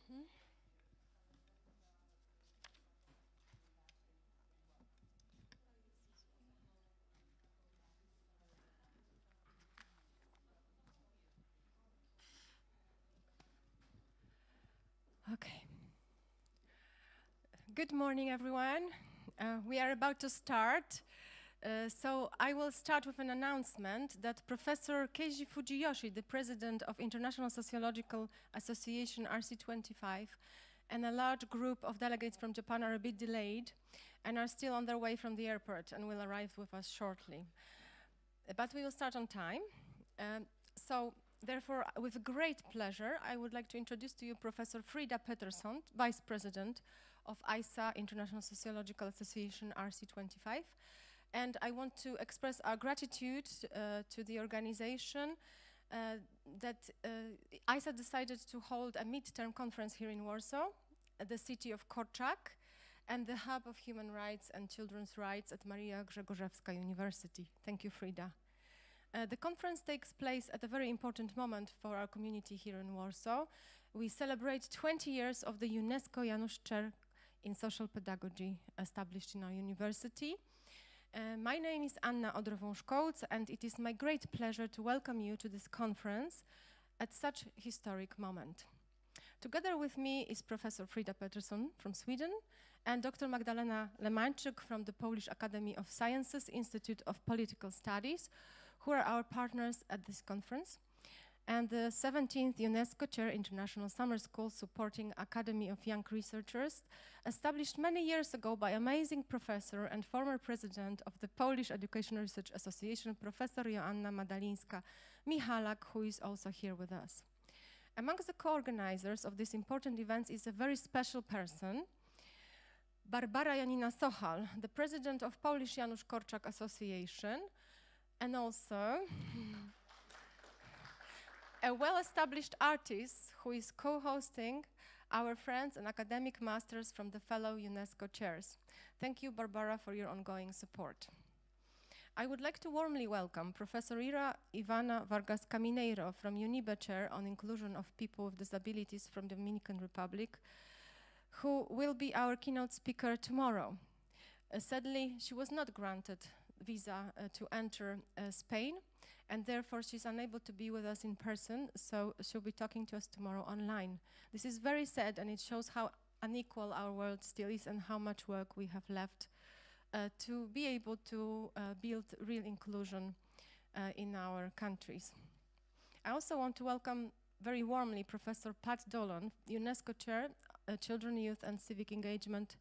Okay. Good morning, everyone. We are about to start. So I will start with an announcement that Professor Keiji Fujiyoshi, the president of International Sociological Association RC25, and a large group of delegates from Japan are a bit delayed and are still on their way from the airport and will arrive with us shortly. But we will start on time. Therefore, with great pleasure, I would like to introduce to you Professor Frida Pettersson, Vice President of ISA, International Sociological Association RC25. And I want to express our gratitude to the organization that ISA decided to hold a mid-term conference here in Warsaw, the city of Korczak, and the hub of human rights and children's rights at Maria Grzegorzewska University. Thank you, Frida. The conference takes place at a very important moment for our community here in Warsaw. We celebrate 20 years of the UNESCO Janusz Chair in Social Pedagogy established in our university. My name is Anna Odrową-Szkołc, and it is my great pleasure to welcome you to this conference at such a historic moment. Together with me is Professor Frida Pettersson from Sweden and Dr. Magdalena Lemańczyk from the Polish Academy of Sciences Institute of Political Studies, who are our partners at this conference, and the 17th UNESCO Chair International Summer School supporting Academy of Young Researchers, established many years ago by amazing professor and former president of the Polish Education Research Association, Professor Joanna Madalińska-Michalak, who is also here with us. Amongst the co-organizers of this important event is a very special person, Barbara Janina Sochal, the president of Polish Janusz Korczak Association, and also a well-established artist who is co-hosting our friends and academic masters from the fellow UNESCO chairs. Thank you, Barbara, for your ongoing support. I would like to warmly welcome Professor Ivana Vargas Camineiro from UNIBE Chair on Inclusion of People with Disabilities from the Dominican Republic, who will be our keynote speaker tomorrow. Sadly, she was not granted visa to enter Spain, and therefore she's unable to be with us in person, so she'll be talking to us tomorrow online. This is very sad, and it shows how unequal our world still is and how much work we have left to be able to build real inclusion in our countries. I also want to welcome very warmly Professor Pat Dolan, UNESCO Chair, Children, Youth and Civic Engagement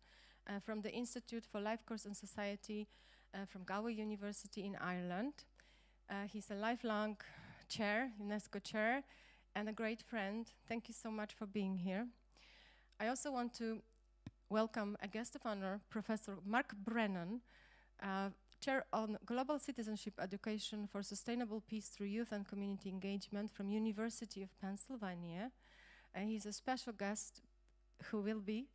from the Institute for Life Course and Society from Galway University in Ireland. He's a lifelong chair, UNESCO chair, and a great friend. Thank you so much for being here. I also want to welcome a guest of honor, Professor Mark Brennan, Chair on Global Citizenship Education for Sustainable Peace through Youth and Community Engagement from University of Pennsylvania. And he's a special guest who will be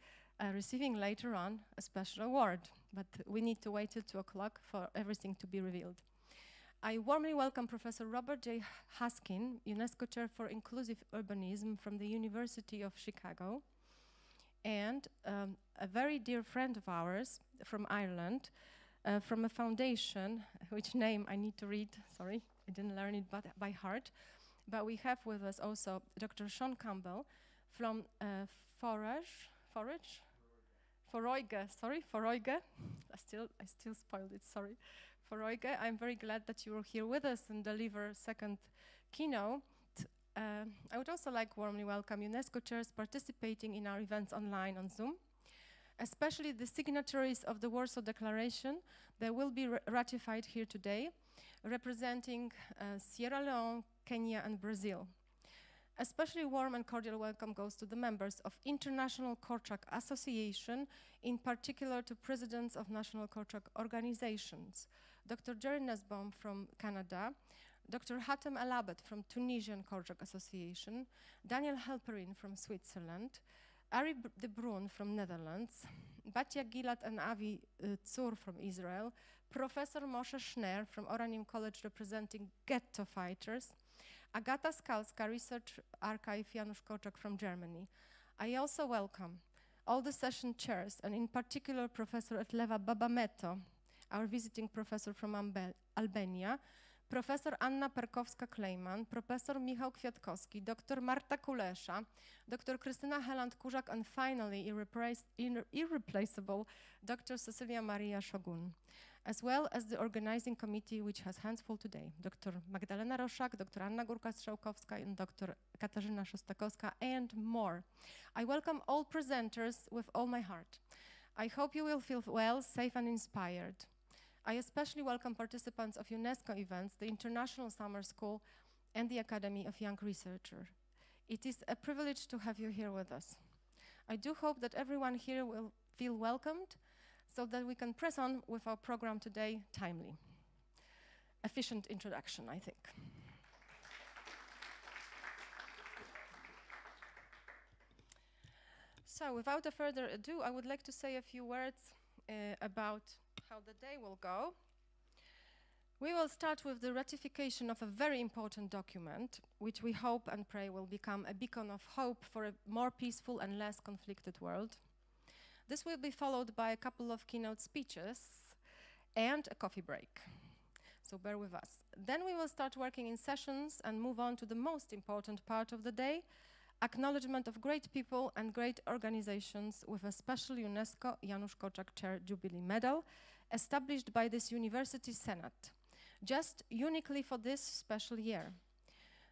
receiving later on a special award, but we need to wait till 2 o'clock for everything to be revealed. I warmly welcome Professor Robert J. Haskin, UNESCO Chair for Inclusive Urbanism from the University of Chicago, and a very dear friend of ours from Ireland, from a foundation, which name I need to read, sorry, I didn't learn it by heart, but we have with us also Dr. Sean Campbell from Foróige. I still spoiled it, sorry. Foróige, I'm very glad that you are here with us and deliver second keynote. I would also like warmly welcome UNESCO chairs participating in our events online on Zoom, especially the signatories of the Warsaw Declaration that will be ratified here today, representing Sierra Leone, Kenya and Brazil. Especially warm and cordial welcome goes to the members of International Korczak Association, in particular to presidents of national Korczak organizations, Dr. Jerry Nussbaum from Canada, Dr. Hatem El Abed from Tunisian Korczak Association, Daniel Halperin from Switzerland, Ari de Bruin from Netherlands, Batya Gilad and Avi Tsur from Israel, Professor Moshe Schneer from Oranim College representing ghetto fighters, Agata Skalska, Research Archive Janusz Korczak from Germany. I also welcome all the session chairs, and in particular Professor Etleva Babameto, our visiting professor from Albania, Professor Anna Perkowska-Klejman, Professor Michał Kwiatkowski, Dr. Marta Kulesza, Dr. Krystyna Heland-Kurzak, and finally, irreplaceable Dr. Cecilia Maria Shogun, as well as the organizing committee, which has hands full today, Dr. Magdalena Roszak, Dr. Anna Górka-Strzałkowska, and Dr. Katarzyna Szostakowska, and more. I welcome all presenters with all my heart. I hope you will feel well, safe, and inspired. I especially welcome participants of UNESCO events, the International Summer School, and the Academy of Young Researchers. It is a privilege to have you here with us. I do hope that everyone here will feel welcomed so that we can press on with our program today timely. Efficient introduction, I think. So, without further ado, I would like to say a few words about how the day will go. We will start with the ratification of a very important document, which we hope and pray will become a beacon of hope for a more peaceful and less conflicted world. This will be followed by a couple of keynote speeches and a coffee break. So bear with us. Then we will start working in sessions and move on to the most important part of the day, acknowledgement of great people and great organizations with a special UNESCO Janusz Korczak Chair Jubilee Medal established by this University Senate, just uniquely for this special year.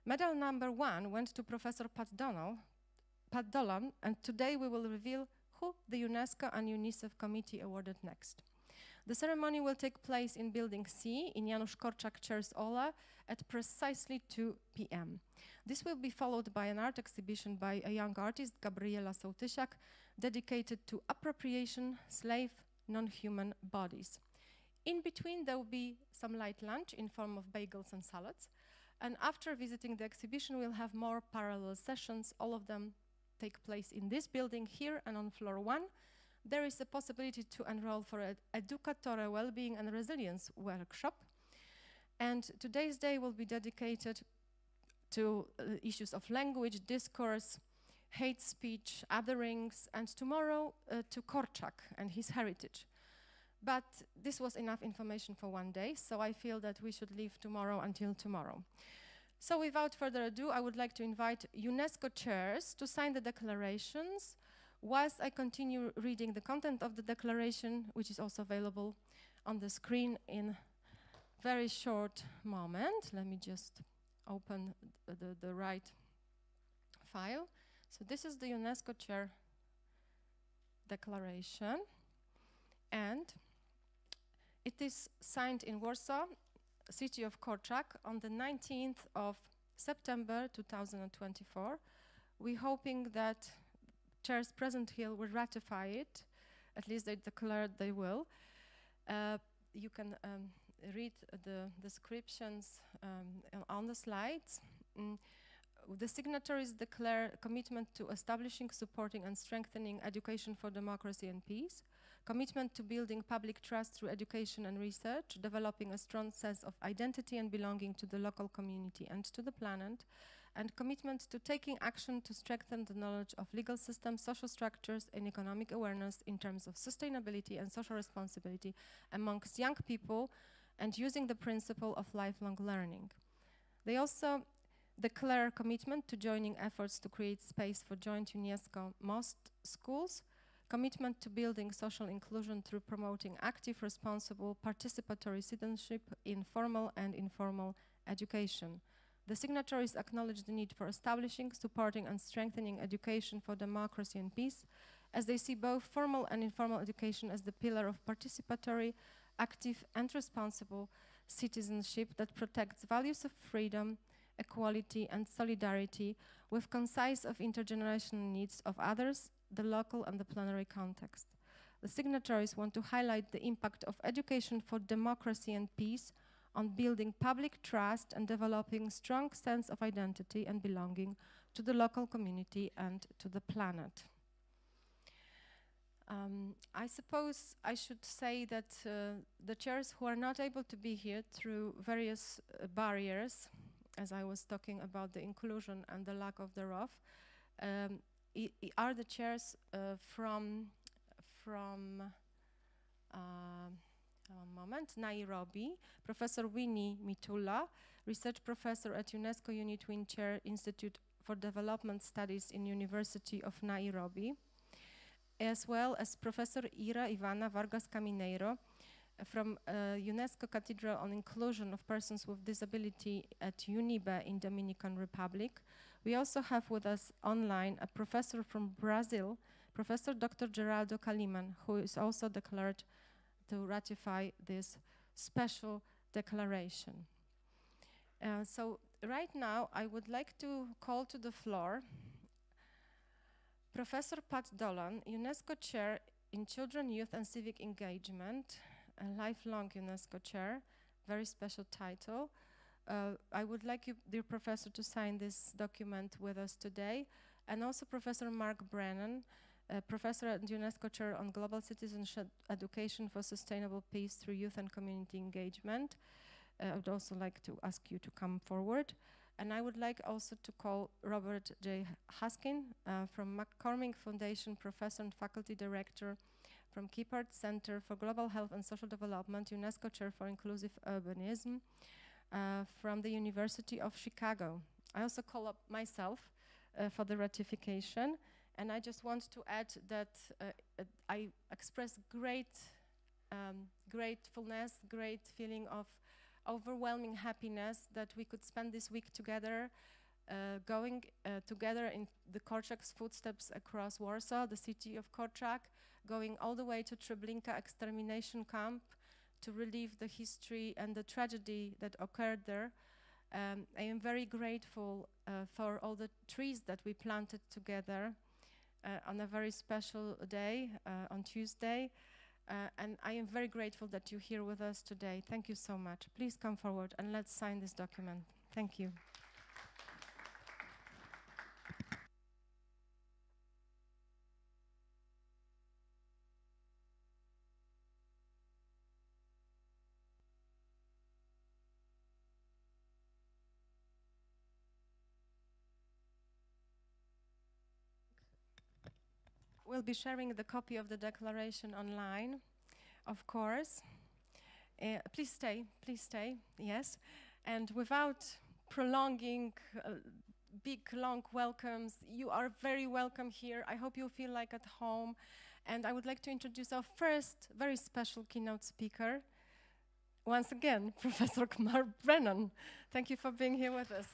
Medal number 1 went to Professor Pat Dolan, and today we will reveal who the UNESCO and UNICEF committee awarded next. The ceremony will take place in Building C in Janusz Korczak Chair's Aula at precisely 2 p.m. This will be followed by an art exhibition by a young artist, Gabriela Sołtysiak, dedicated to appropriation, slave, non-human bodies. In between, there will be some light lunch in form of bagels and salads. And after visiting the exhibition, we'll have more parallel sessions. All of them take place in this building here and on floor 1. There is a possibility to enroll for an Educatore Wellbeing and Resilience workshop. And today's day will be dedicated to issues of language, discourse, hate speech, otherings, and tomorrow to Korczak and his heritage. But this was enough information for one day, so I feel that we should leave tomorrow until tomorrow. So without further ado, I would like to invite UNESCO chairs to sign the declarations whilst I continue reading the content of the declaration, which is also available on the screen in very short moment. Let me just open the right file. So this is the UNESCO Chair Declaration, and it is signed in Warsaw, city of Korczak, on the 19th of September 2024. We're hoping that chairs present here will ratify it, at least they declared they will. You can read the descriptions on the slides. The signatories declare commitment to establishing, supporting, and strengthening education for democracy and peace, commitment to building public trust through education and research, developing a strong sense of identity and belonging to the local community and to the planet, and commitment to taking action to strengthen the knowledge of legal systems, social structures, and economic awareness in terms of sustainability and social responsibility amongst young people, and using the principle of lifelong learning. They also declare commitment to joining efforts to create space for joint UNESCO most schools, commitment to building social inclusion through promoting active, responsible, participatory citizenship in formal and informal education. The signatories acknowledge the need for establishing, supporting, and strengthening education for democracy and peace, as they see both formal and informal education as the pillar of participatory, active, and responsible citizenship that protects values of freedom, equality, and solidarity with concise of intergenerational needs of others, the local and the planetary context. The signatories want to highlight the impact of education for democracy and peace on building public trust and developing strong sense of identity and belonging to the local community and to the planet. I suppose I should say that the chairs who are not able to be here through various barriers, as I was talking about the inclusion and the lack of thereof, are the chairs from one moment, Nairobi, Professor Winnie Mitula, research professor at UNESCO Unitwin Chair Institute for Development Studies in University of Nairobi, as well as Professor Ira Ivana Vargas Camineiro from UNESCO Cathedral on Inclusion of Persons with Disability at UNIBE in Dominican Republic. We also have with us online a professor from Brazil, Professor Dr. Geraldo Kaliman, who is also declared to ratify this special declaration. So right now, I would like to call to the floor Professor Pat Dolan, UNESCO Chair in Children, Youth and Civic Engagement, a lifelong UNESCO Chair, very special title. I would like you, dear Professor, to sign this document with us today, and also Professor Mark Brennan, Professor and UNESCO Chair on Global Citizenship Education for Sustainable Peace through Youth and Community Engagement. I would also like to ask you to come forward. And I would like also to call Robert J. Haskin from McCormick Foundation, Professor and Faculty Director from Kippard Center for Global Health and Social Development, UNESCO Chair for Inclusive Urbanism from the University of Chicago. I also call up myself for the ratification. And I just want to add that I express great gratefulness, great feeling of overwhelming happiness that we could spend this week together, going together in the Korczak's footsteps across Warsaw, the city of Korczak, going all the way to Treblinka extermination camp to relive the history and the tragedy that occurred there. I am very grateful for all the trees that we planted together on a very special day, on Tuesday. And I am very grateful that you're here with us today. Thank you so much. Please come forward and let's sign this document. Thank you. We'll be sharing the copy of the declaration online, of course. Please stay, yes. And without prolonging big, long welcomes, you are very welcome here. I hope you feel like at home. And I would like to introduce our first very special keynote speaker. Once again, Professor Mark Brennan. Thank you for being here with us.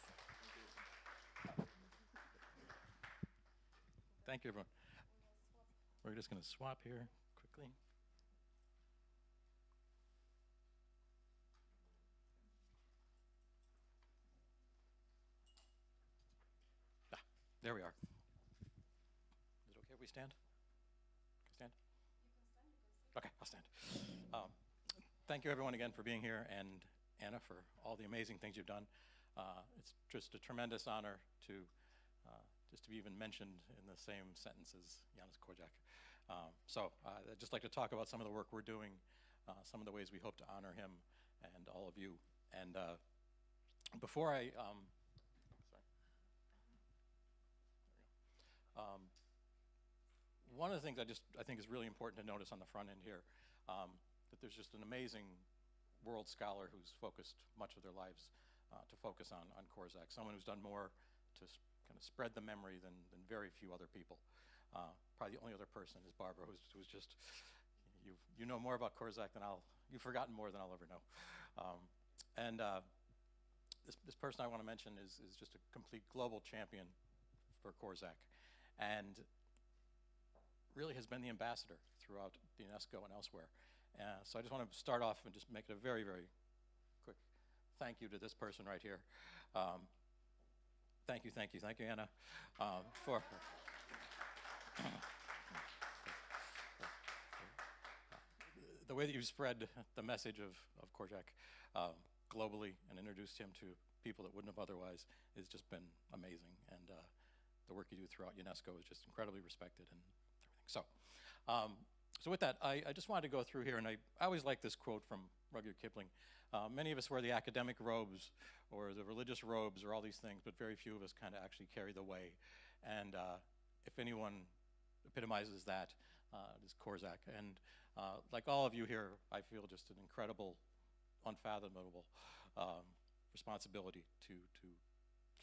Thank you, everyone. We're just going to swap here quickly. There we are. Is it okay if we stand? Stand? Okay, I'll stand. Thank you, everyone, again for being here, and Anna, for all the amazing things you've done. It's just a tremendous honor to just to be even mentioned in the same sentence as Janusz Korczak. So I'd just like to talk about some of the work we're doing, some of the ways we hope to honor him and all of you. And before I, one of the things I think is really important to notice on the front end here, that there's just an amazing world scholar who's focused much of their lives to focus on Korczak, someone who's done more to kind of spread the memory than very few other people. Probably the only other person is Barbara, who's just, you know more about Korczak than you've forgotten more than I'll ever know. And this person I want to mention is just a complete global champion for Korczak, and really has been the ambassador throughout the UNESCO and elsewhere. So I just want to start off and just make it a very, very quick thank you to this person right here. Thank you, Anna, for the way that you've spread the message of Korczak globally and introduced him to people that wouldn't have otherwise has just been amazing. And the work you do throughout UNESCO is just incredibly respected and everything. So with that, I just wanted to go through here, and I always like this quote from Rudyard Kipling. Many of us wear the academic robes or the religious robes or all these things, but very few of us kind of actually carry the way. And if anyone epitomizes that, it is Korczak. And like all of you here, I feel just an incredible, unfathomable responsibility to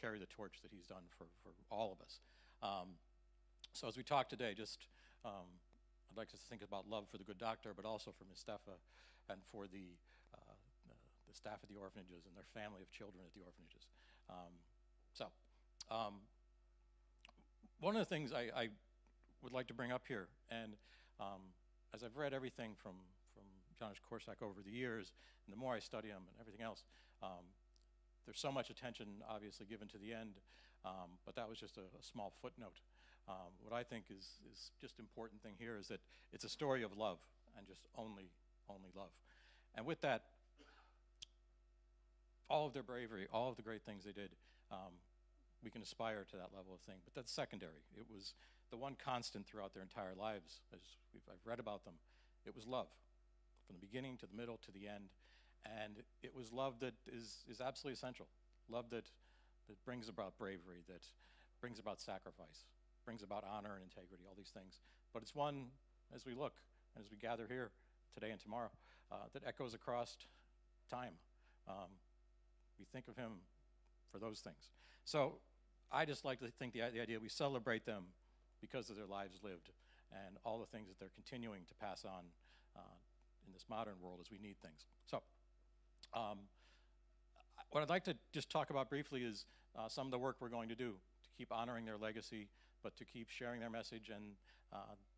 carry the torch that he's done for all of us. So as we talk today, just I'd like to think about love for the good doctor, but also for Ms. Steffa and for the staff at the orphanages and their family of children at the orphanages. One of the things I would like to bring up here, and as I've read everything from Janusz Korczak over the years, and the more I study him and everything else, there's so much attention obviously given to the end, but that was just a small footnote. What I think is just important thing here is that it's a story of love, and just only love. And with that, all of their bravery, all of the great things they did, we can aspire to that level of thing, but that's secondary. It was the one constant throughout their entire lives, as I've read about them. It was love, from the beginning to the middle to the end, and it was love that is absolutely essential. Love that brings about bravery, that brings about sacrifice, brings about honor and integrity, all these things. But it's one, as we look, and as we gather here today and tomorrow, that echoes across time. We think of him for those things. So I just like to think the idea we celebrate them because of their lives lived and all the things that they're continuing to pass on in this modern world as we need things. So what I'd like to just talk about briefly is some of the work we're going to do to keep honoring their legacy, but to keep sharing their message and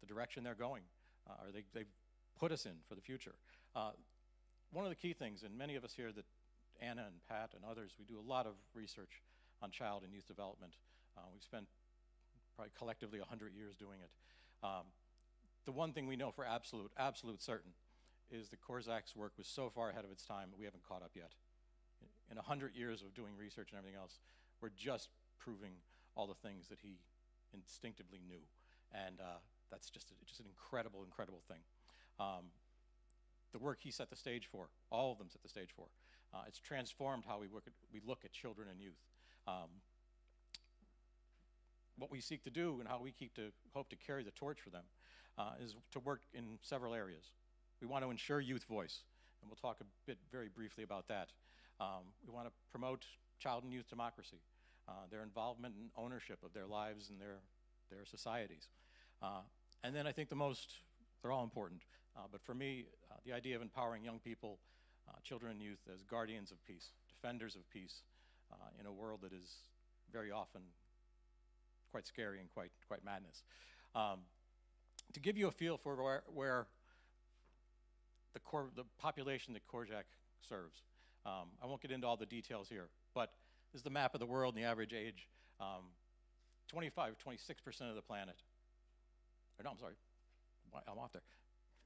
the direction they're going, or they've put us in for the future. One of the key things, and many of us here, that Anna and Pat and others, we do a lot of research on child and youth development. We've spent probably collectively 100 years doing it. The one thing we know for absolute certain is that Korczak's work was so far ahead of its time that we haven't caught up yet. In 100 years of doing research and everything else, we're just proving all the things that he instinctively knew. And that's just an incredible thing. The work he set the stage for, all of them set the stage for, it's transformed how we look at children and youth. What we seek to do and how we hope to carry the torch for them is to work in several areas. We want to ensure youth voice, and we'll talk a bit very briefly about that. We want to promote child and youth democracy, their involvement and ownership of their lives and their societies. And then I think they're all important, but for me, the idea of empowering young people, children and youth as guardians of peace, defenders of peace in a world that is very often quite scary and quite madness. To give you a feel for where the population that Korczak serves, I won't get into all the details here, but this is the map of the world and the average age. 26% of the planet, or no, I'm sorry, I'm off there.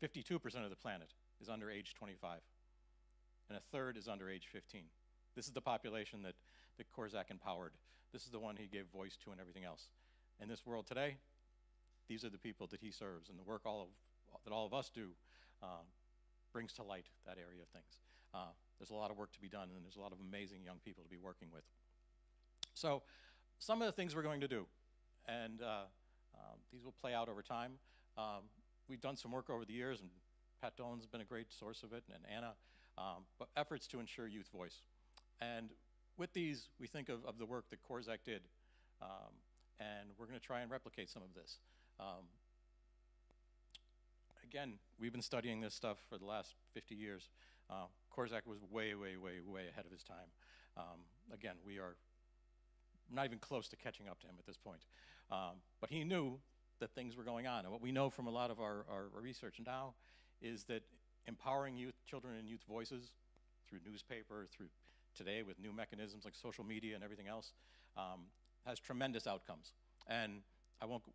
52% of the planet is under age 25, and a third is under age 15. This is the population that Korczak empowered. This is the one he gave voice to and everything else. In this world today, these are the people that he serves, and the work that all of us do brings to light that area of things. There's a lot of work to be done, and there's a lot of amazing young people to be working with. So some of the things we're going to do, and these will play out over time. We've done some work over the years, and Pat Dolan's been a great source of it, and Anna, but efforts to ensure youth voice. And with these, we think of the work that Korczak did, and we're going to try and replicate some of this. Again, we've been studying this stuff for the last 50 years. Korczak was way ahead of his time. Again, we are not even close to catching up to him at this point. But he knew that things were going on. And what we know from a lot of our research now is that empowering children and youth voices through newspaper, through today with new mechanisms like social media and everything else, has tremendous outcomes. And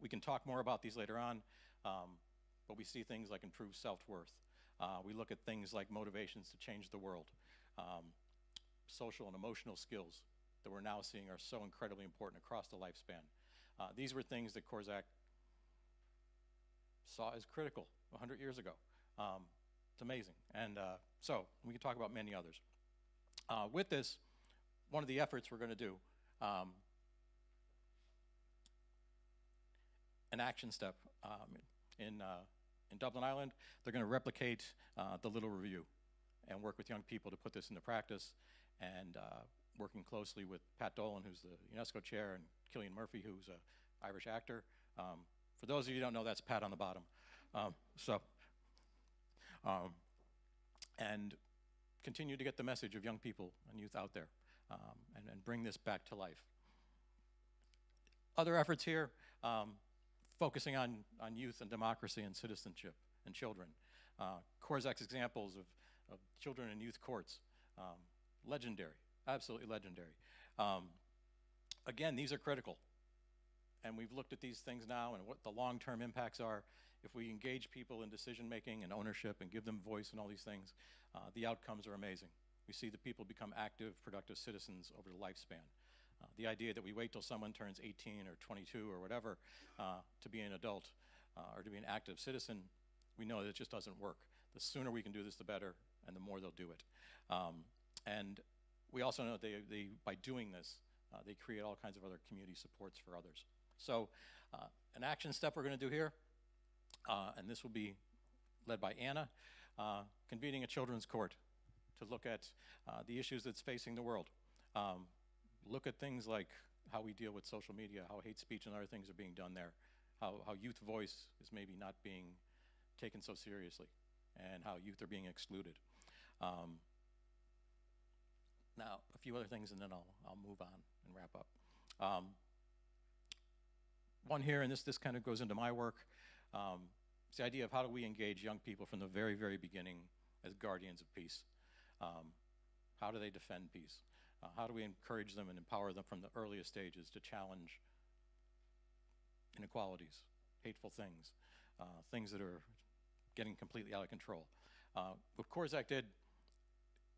we can talk more about these later on, but we see things like improved self-worth. We look at things like motivations to change the world, social and emotional skills that we're now seeing are so incredibly important across the lifespan. These were things that Korczak saw as critical 100 years ago. It's amazing. And so we can talk about many others. With this, one of the efforts we're going to do an action step. In Dublin, Ireland, they're going to replicate the Little Review and work with young people to put this into practice, and working closely with Pat Dolan, who's the UNESCO chair, and Cillian Murphy, who's an Irish actor. For those of you who don't know, that's Pat on the bottom. And continue to get the message of young people and youth out there, and bring this back to life. Other efforts here, focusing on youth and democracy and citizenship and children. Korzek's examples of children and youth courts, legendary, absolutely legendary. Again, these are critical. And we've looked at these things now and what the long-term impacts are. If we engage people in decision-making and ownership and give them voice and all these things, the outcomes are amazing. We see that people become active, productive citizens over the lifespan. The idea that we wait till someone turns 18 or 22 or whatever to be an adult or to be an active citizen, we know that it just doesn't work. The sooner we can do this, the better, and the more they'll do it. And we also know they by doing this, they create all kinds of other community supports for others. So an action step we're going to do here, and this will be led by Anna, convening a children's court to look at the issues that's facing the world. Look at things like how we deal with social media, how hate speech and other things are being done there, how youth voice is maybe not being taken so seriously, and how youth are being excluded. Now, a few other things, and then I'll move on and wrap up. One here, and this kind of goes into my work, it's the idea of how do we engage young people from the very, very beginning as guardians of peace. How do they defend peace? How do we encourage them and empower them from the earliest stages to challenge inequalities, hateful things, things that are getting completely out of control? What Korzek did,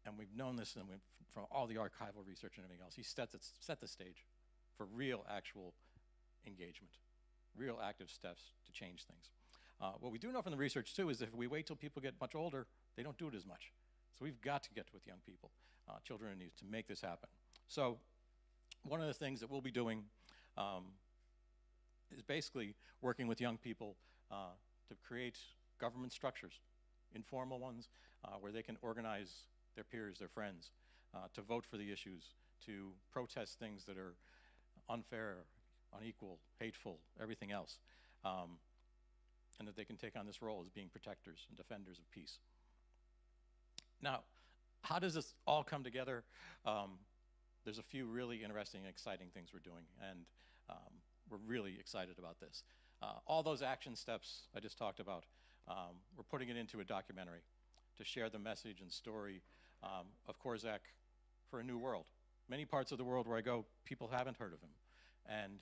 and we've known this and from all the archival research and everything else, he set the stage for real, actual engagement, real active steps to change things. What we do know from the research too is that if we wait till people get much older, they don't do it as much. So we've got to get with young people, children and youth, to make this happen. So one of the things that we'll be doing is basically working with young people to create government structures, informal ones, where they can organize their peers, their friends, to vote for the issues, to protest things that are unfair, unequal, hateful, everything else, and that they can take on this role as being protectors and defenders of peace. Now, how does this all come together? There's a few really interesting and exciting things we're doing, and we're really excited about this. All those action steps I just talked about, we're putting it into a documentary to share the message and story of Korzek for a new world. Many parts of the world where I go, people haven't heard of him. And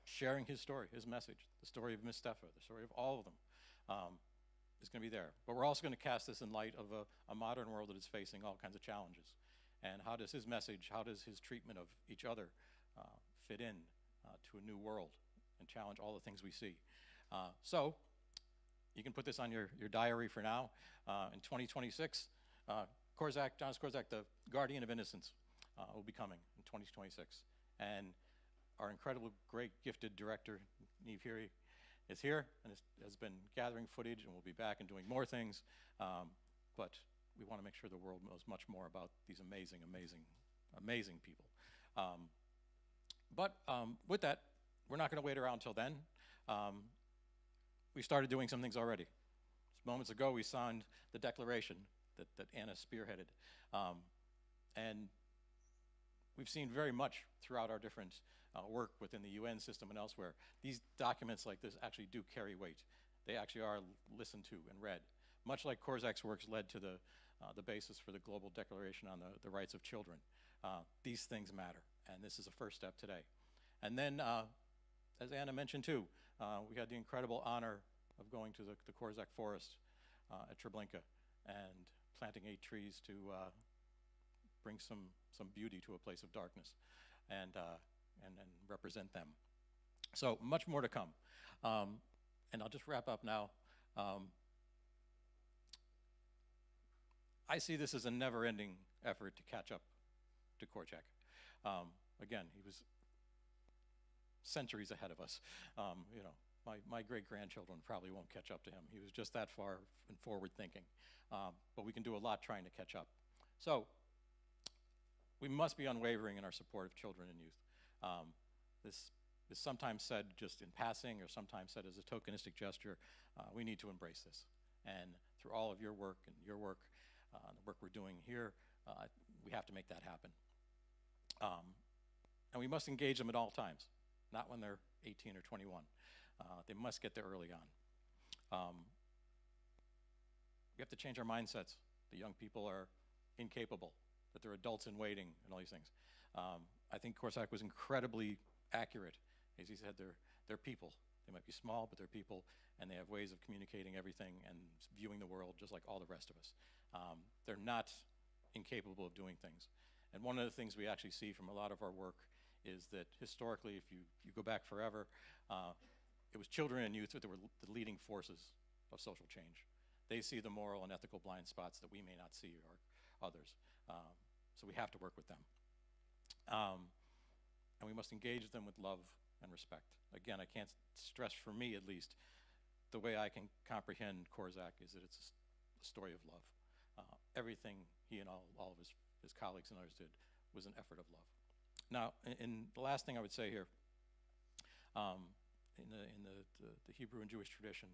sharing his story, his message, the story of Miss Steffa, the story of all of them, is going to be there. But we're also going to cast this in light of a modern world that is facing all kinds of challenges. And how does his message, how does his treatment of each other fit in to a new world and challenge all the things we see? So you can put this on your diary for now. In 2026, Jonas Korzek, the Guardian of Innocence, will be coming in 2026. And our incredible, great, gifted director, Niamh Heary, is here and has been gathering footage and will be back and doing more things. But we want to make sure the world knows much more about these amazing, amazing, amazing people. But with that, we're not going to wait around until then. We started doing some things already. Just moments ago, we signed the declaration that Anna spearheaded. And we've seen very much throughout our different work within the UN system and elsewhere, these documents like this actually do carry weight. They actually are listened to and read. Much like Korzek's works led to the basis for the Global Declaration on the Rights of Children. These things matter, and this is a first step today. And then, as Anna mentioned too, we had the incredible honor of going to the Korzek Forest at Treblinka and planting 8 trees to bring some beauty to a place of darkness and represent them. So much more to come. And I'll just wrap up now. I see this as a never-ending effort to catch up to Korzek. Again, he was centuries ahead of us. You know, my great-grandchildren probably won't catch up to him. He was just that far in forward thinking. But we can do a lot trying to catch up. So we must be unwavering in our support of children and youth. This is sometimes said just in passing or sometimes said as a tokenistic gesture. We need to embrace this. And through all of your work and your work, the work we're doing here, we have to make that happen. And we must engage them at all times, not when they're 18 or 21. They must get there early on. We have to change our mindsets. The young people are incapable, that they're adults in waiting and all these things. I think Korsak was incredibly accurate. As he said, they're people. They might be small, but they're people, and they have ways of communicating everything and viewing the world just like all the rest of us. They're not incapable of doing things. And one of the things we actually see from a lot of our work is that historically, if you go back forever, it was children and youth that were the leading forces of social change. They see the moral and ethical blind spots that we may not see or others. So we have to work with them. And we must engage them with love and respect. Again, I can't stress, for me at least, the way I can comprehend Korsak is that it's a story of love. Everything he and all of his colleagues and others did was an effort of love. Now, in the last thing I would say here, in the Hebrew and Jewish tradition,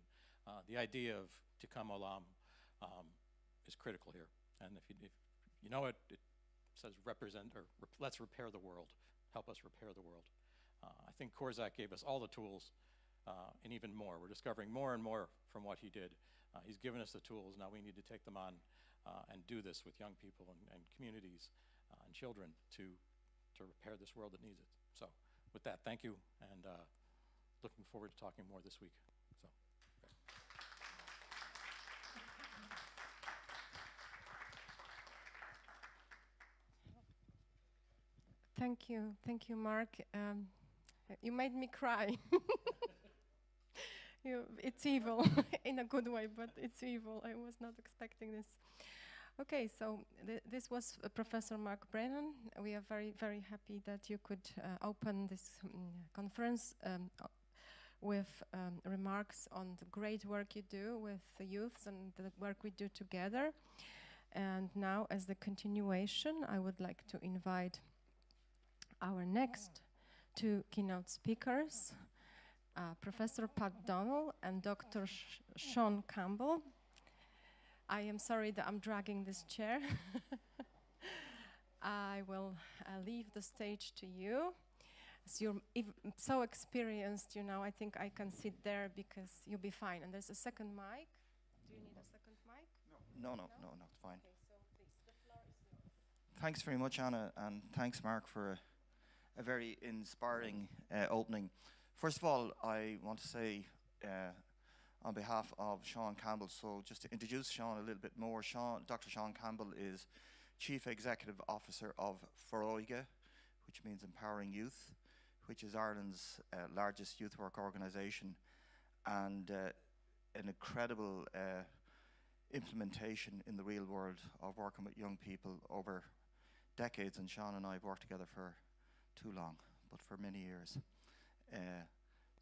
the idea of tikam olam is critical here. And if you know it, it says let's repair the world. Help us repair the world. I think Korsak gave us all the tools and even more. We're discovering more and more from what he did. He's given us the tools. Now we need to take them on and do this with young people and communities and children to repair this world that needs it. So with that, thank you, and looking forward to talking more this week. So. Thank you, Mark. You made me cry. It's evil in a good way, but it's evil. I was not expecting this. Okay, so this was Professor Mark Brennan. We are very, very happy that you could open this conference with remarks on the great work you do with the youths and the work we do together. And now, as the continuation, I would like to invite our next two keynote speakers, Professor Pat Donnell and Dr. Sean Campbell. I am sorry that I'm dragging this chair. I will leave the stage to you. As you're so experienced, you know, I think I can sit there because you'll be fine. And there's a second mic. Do you need a second mic? No, it's fine. Okay, so please, the floor is yours. Thanks very much, Anna, and thanks, Mark, for a very inspiring opening. First of all, I want to say on behalf of Sean Campbell, so just to introduce Sean a little bit more, Dr. Sean Campbell is Chief Executive Officer of Foróige, which means Empowering Youth, which is Ireland's largest youth work organisation, and an incredible implementation in the real world of working with young people over decades. And Sean and I have worked together for too long, but for many years.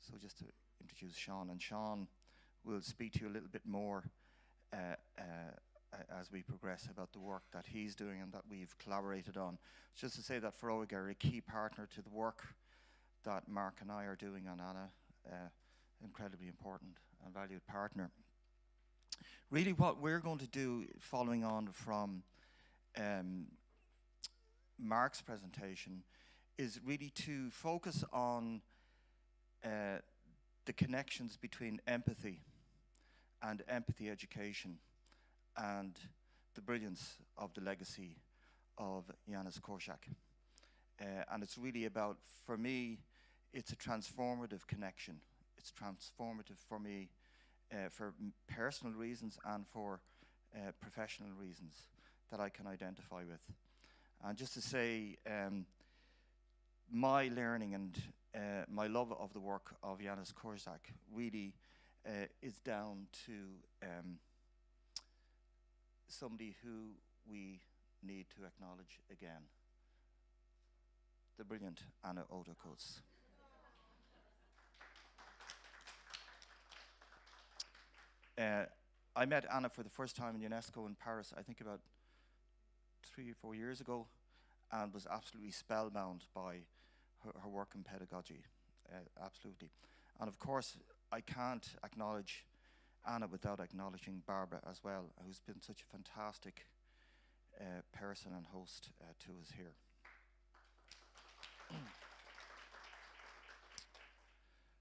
So just to introduce Sean, and Sean will speak to you a little bit more as we progress about the work that he's doing and that we've collaborated on. Just to say that Foróige are a key partner to the work that Mark and I are doing on Anna, incredibly important and valued partner. Really what we're going to do, following on from Mark's presentation, is really to focus on the connections between empathy and empathy education and the brilliance of the legacy of Janusz Korsak. And it's really about, for me, it's a transformative connection. It's transformative for me for personal reasons and for professional reasons that I can identify with. And just to say, my learning and my love of the work of Janusz Korsak really is down to somebody who we need to acknowledge again, the brilliant Anna Otokots. I met Anna for the first time in UNESCO in Paris, I think about 3 or 4 years ago, and was absolutely spellbound by her work in pedagogy, absolutely. And of course, I can't acknowledge Anna without acknowledging Barbara as well, who's been such a fantastic person and host to us here.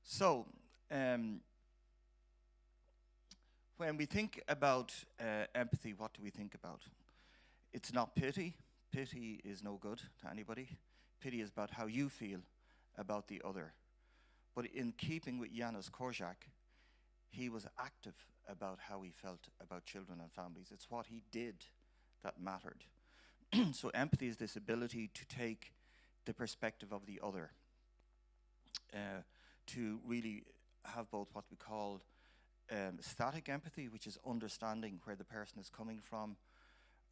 So, when we think about empathy, what do we think about? It's not pity. Pity is no good to anybody. Pity is about how you feel about the other. But in keeping with Janusz Korczak, he was active about how he felt about children and families. It's what he did that mattered. So empathy is this ability to take the perspective of the other, to really have both what we call static empathy, which is understanding where the person is coming from,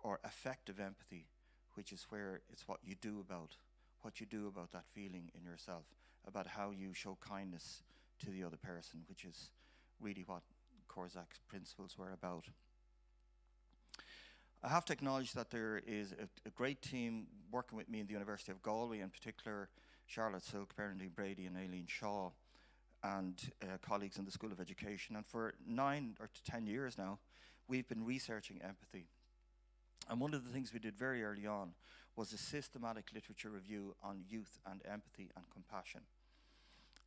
or affective empathy, which is where it's what you do about that feeling in yourself, about how you show kindness to the other person, which is really what Korczak's principles were about. I have to acknowledge that there is a great team working with me in the University of Galway, in particular Charlotte Silk, Bernadine Brady and Aileen Shaw, and colleagues in the School of Education. And for 9 or 10 years now, we've been researching empathy. And one of the things we did very early on was a systematic literature review on youth and empathy and compassion.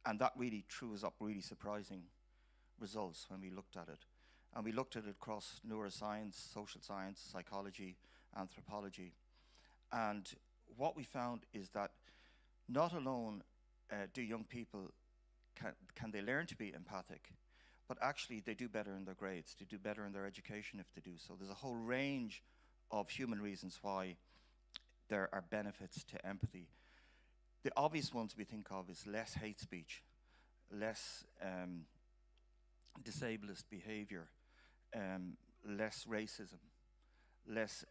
And that really threw us up really surprising results when we looked at it. And we looked at it across neuroscience, social science, psychology, anthropology. And what we found is that not alone do young people, can they learn to be empathic, but actually they do better in their grades, they do better in their education if they do so. There's a whole range of human reasons why there are benefits to empathy. The obvious ones we think of is less hate speech, less disableist behavior, less racism, less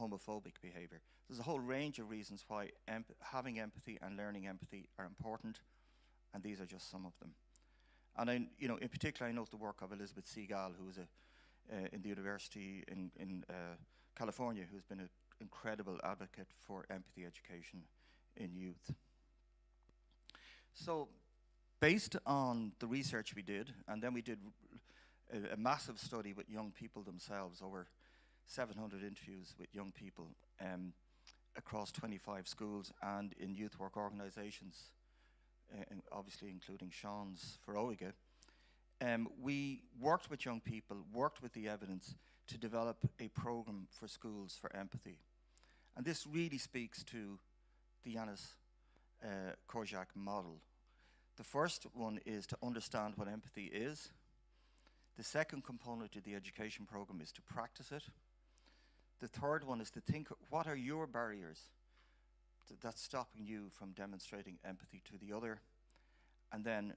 homophobic behavior. There's a whole range of reasons why having empathy and learning empathy are important, and these are just some of them. And in particular, I note the work of Elizabeth Seagal, who is in the university in California, who's been an incredible advocate for empathy education in youth. So, based on the research we did, and then we did a massive study with young people themselves, over 700 interviews with young people across 25 schools and in youth work organizations, obviously including Sean's for OIGA. We worked with young people, worked with the evidence to develop a program for schools for empathy. And this really speaks to the Janusz Korczak model. The first one is to understand what empathy is. The second component of the education program is to practice it. The third one is to think, what are your barriers that's stopping you from demonstrating empathy to the other? And then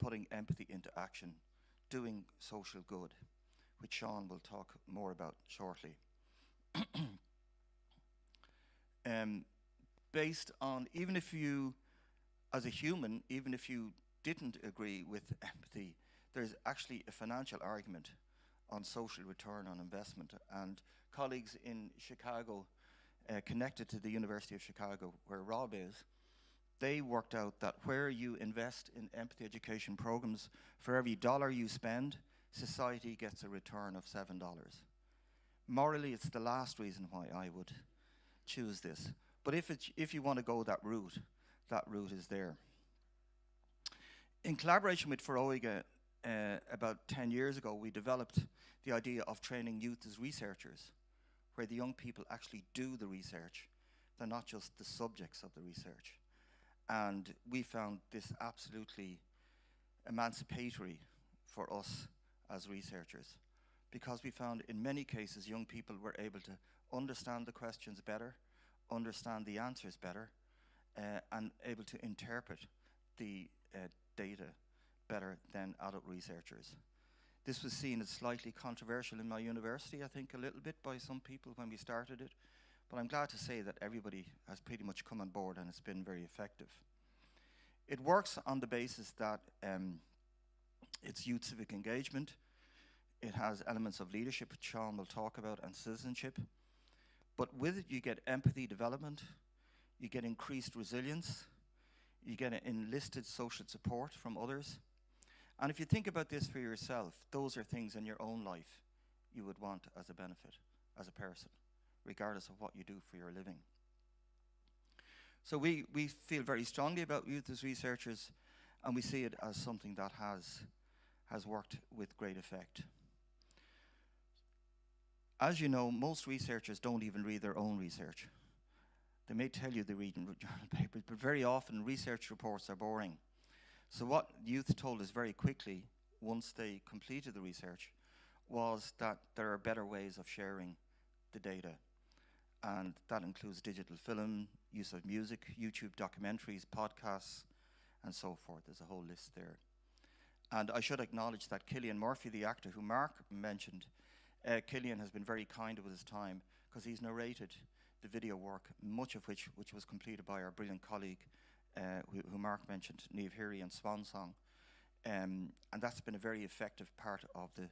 putting empathy into action, doing social good, which Sean will talk more about shortly. Based on, even if you, as a human, even if you didn't agree with empathy, there's actually a financial argument on social return on investment. And colleagues in Chicago, connected to the University of Chicago, where Rob is, they worked out that where you invest in empathy education programs, for every dollar you spend, society gets a return of $7. Morally, it's the last reason why I would choose this. But if you want to go that route is there. In collaboration with FOROIGA, about 10 years ago, we developed the idea of training youth as researchers, where the young people actually do the research. They're not just the subjects of the research. And we found this absolutely emancipatory for us as researchers, because we found in many cases young people were able to understand the questions better, understand the answers better, and able to interpret the data better than adult researchers. This was seen as slightly controversial in my university, I think, a little bit by some people when we started it, but I'm glad to say that everybody has pretty much come on board and it's been very effective. It works on the basis that it's youth civic engagement, It has elements of leadership, which Sean will talk about, and citizenship. But with it, you get empathy development, you get increased resilience, you get enlisted social support from others. And if you think about this for yourself, those are things in your own life you would want as a benefit, as a person, regardless of what you do for your living. So we feel very strongly about youth as researchers, and we see it as something that has worked with great effect. As you know, most researchers don't even read their own research. They may tell you they read journal papers, but very often research reports are boring. So what youth told us very quickly, once they completed the research, was that there are better ways of sharing the data. And that includes digital film, use of music, YouTube documentaries, podcasts, and so forth. There's a whole list there. And I should acknowledge that Cillian Murphy, the actor who Mark mentioned, Cillian has been very kind with his time because he's narrated the video work, much of which was completed by our brilliant colleague who Mark mentioned, Niamh Hirry and Swan Song. And that's been a very effective part of the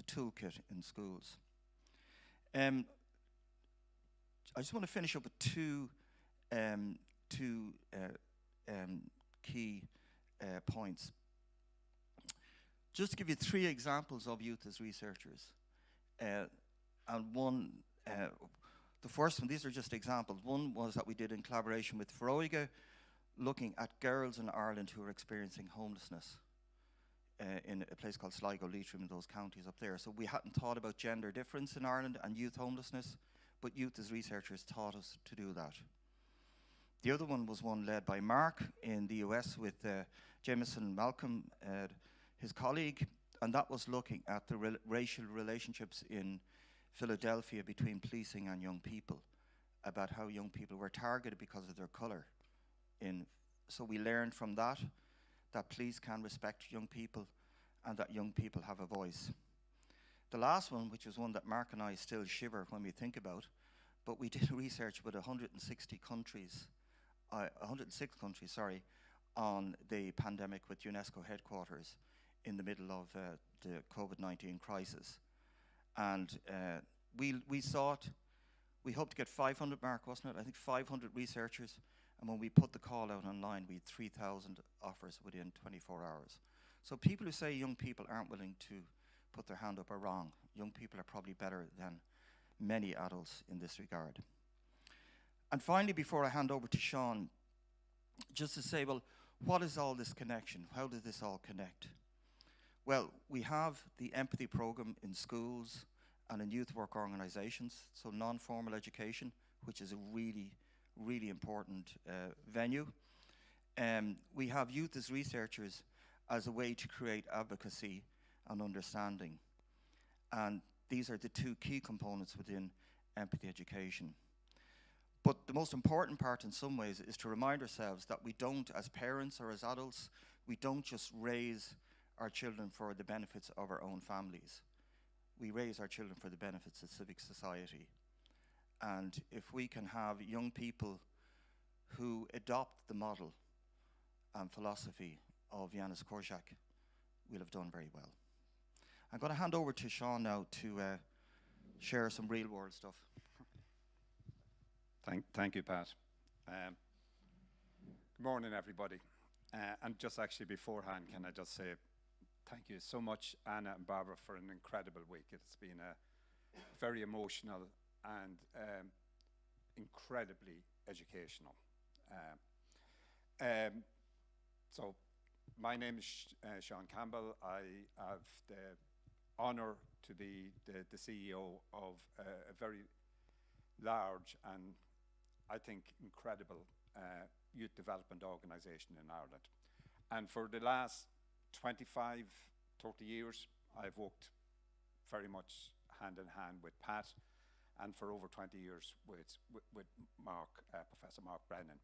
toolkit in schools. I just want to finish up with two key points. Just to give you 3 examples of youth as researchers. And one, the first one, these are just examples. One was that we did in collaboration with Feroiga, looking at girls in Ireland who are experiencing homelessness in a place called Sligo, Leitrim, in those counties up there. So we hadn't thought about gender difference in Ireland and youth homelessness, but youth as researchers taught us to do that. The other one was one led by Mark in the US with Jameson Malcolm, his colleague, and that was looking at the racial relationships in Philadelphia between policing and young people, about how young people were targeted because of their colour. So we learned from that police can respect young people and that young people have a voice. The last one, which was one that Mark and I still shiver when we think about, but we did research with 106 countries, on the pandemic with UNESCO headquarters in the middle of the COVID-19 crisis. And we hoped to get 500, Mark, wasn't it? I think 500 researchers. And when we put the call out online, we had 3,000 offers within 24 hours. So people who say young people aren't willing to put their hand up are wrong. Young people are probably better than many adults in this regard. And finally, before I hand over to Sean, just to say, well, what is all this connection? How does this all connect? Well, we have the empathy program in schools and in youth work organizations, so non-formal education, which is a really, really important venue. We have youth as researchers as a way to create advocacy and understanding. And these are the 2 key components within empathy education. But the most important part in some ways is to remind ourselves that we don't, as parents or as adults, we don't just raise our children for the benefits of our own families. We raise our children for the benefits of civic society. And if we can have young people who adopt the model and philosophy of Janusz Korczak, we'll have done very well. I'm going to hand over to Sean now to share some real-world stuff. Thank you, Pat. Good morning, everybody. And just actually beforehand, can I just say thank you so much, Anna and Barbara, for an incredible week. It's been very emotional and incredibly educational. So my name is Sean Campbell. I have the honour to be the CEO of a very large and I think incredible youth development organisation in Ireland. And for the last 25, 30 years, I've worked very much hand in hand with Pat, and for over 20 years with Mark, Professor Mark Brennan.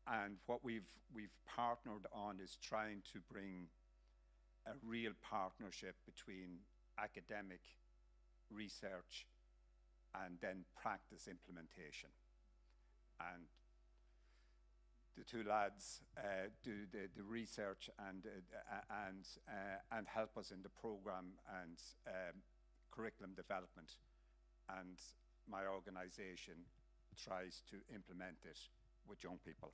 And what we've partnered on is trying to bring a real partnership between academic research and then practice implementation. And the two lads do the research and help us in the program and curriculum development, and my organization tries to implement it with young people.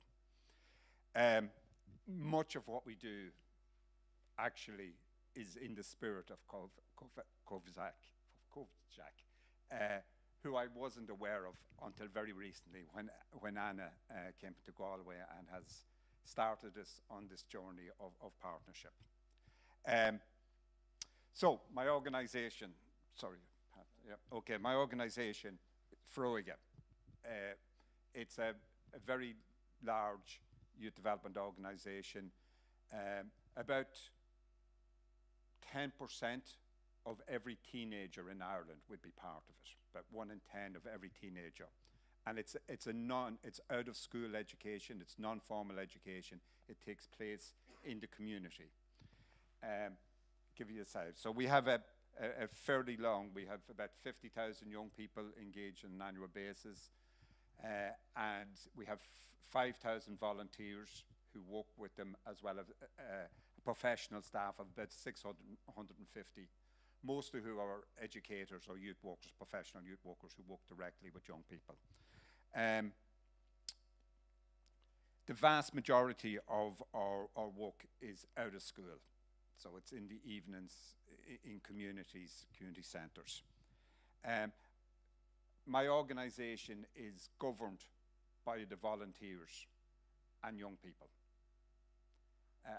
Much of what we do actually is in the spirit of Kovzak, who I wasn't aware of until very recently when Anna came to Galway and has started us on this journey of partnership. So my organization, my organization, Froiga, it's a very large youth development organization. About 10% of every teenager in Ireland would be part of it, about 1 in 10 of every teenager. And it's out of school education, it's non-formal education, it takes place in the community. Give you a size. So we have a fairly long, we have about 50,000 young people engaged on an annual basis, and we have 5,000 volunteers who work with them, as well as a professional staff of about 650, most of who are educators or youth workers, professional youth workers who work directly with young people. The vast majority of our work is out of school. So it's in the evenings, in community centres. My organisation is governed by the volunteers and young people.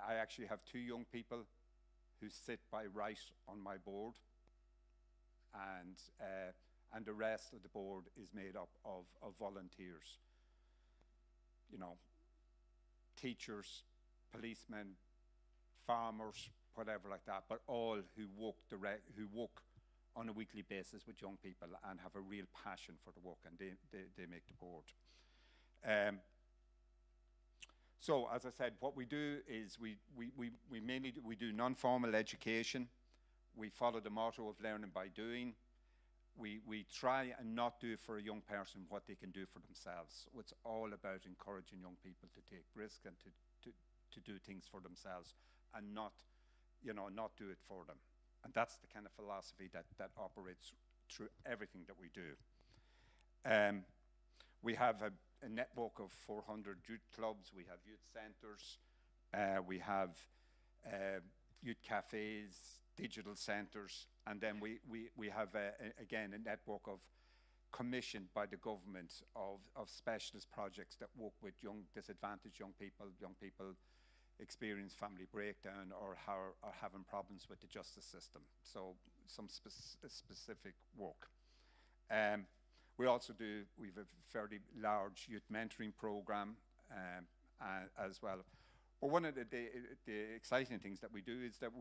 I actually have 2 young people who sit by right on my board, and the rest of the board is made up of volunteers. You know, teachers, policemen, farmers, whatever like that, but all who work on a weekly basis with young people and have a real passion for the work, and they make the board. So, as I said, what we do is we mainly do non-formal education. We follow the motto of learning by doing. We try and not do for a young person what they can do for themselves. It's all about encouraging young people to take risks and to do things for themselves, and not do it for them. And that's the kind of philosophy that operates through everything that we do. We have a network of 400 youth clubs, we have youth centres, we have youth cafes, digital centres, and then we have, again, a network of commissioned by the government of specialist projects that work with disadvantaged young people experience family breakdown or are having problems with the justice system. So some specific work. We have a fairly large youth mentoring program as well. But one of the exciting things that we do is that